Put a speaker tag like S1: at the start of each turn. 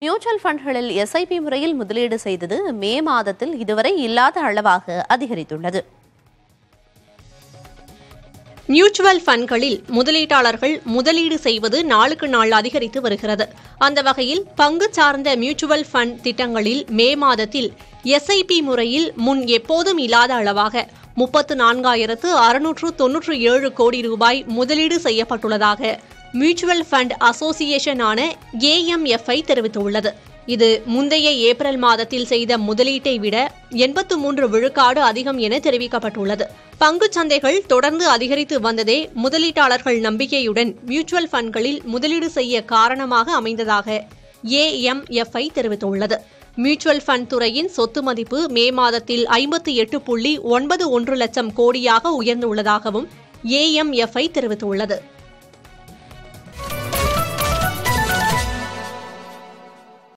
S1: Mutual ஃபண்ட்களில் SIP முறையில் முதலீடு செய்தது மே மாதத்தில் இதுவரை இல்லாத அளவாக அதிகரித்துள்ளது.
S2: மியூச்சுவல் ஃபண்ட்களில் முதலீட்டாளர்கள் முதலீடு செய்வது நாளுக்கு நாள் அதிகரித்து வருகிறது. அந்த வகையில் பங்கு சார்ந்த மியூச்சுவல் ஃபண்ட் திட்டங்களில் மே மாதத்தில் எஸ்ஐபி முறையில் முன் எப்போதும் இல்லாத அளவாக 34,697 கோடி ரூபாய் முதலீடு செய்யப்பட்டுள்ளதாக மியூச்சுவல் ஃபண்ட் அசோசியேஷனான AMFI தெரிவித்துள்ளது. இது முந்தைய ஏப்ரல் மாதத்தில் செய்த முதலீட்டை விட 83 விழுக்காடு அதிகம் என தெரிவிக்கப்பட்டுள்ளது. பங்குச் சந்தைகள் தொடர்ந்து அதிகரித்து வந்ததே முதலீட்டாளர்கள் நம்பிக்கையுடன் மியூச்சுவல் ஃபண்ட்களில் முதலீடு செய்ய காரணமாக அமைந்ததாக AMFI தெரிவித்துள்ளது. மியூச்சுவல் ஃபண்ட் துறையின் சொத்து மதிப்பு மே மாதத்தில் 58.91 லட்சம் கோடியாக உயர்ந்துள்ளதாகவும் AMFI தெரிவித்துள்ளது.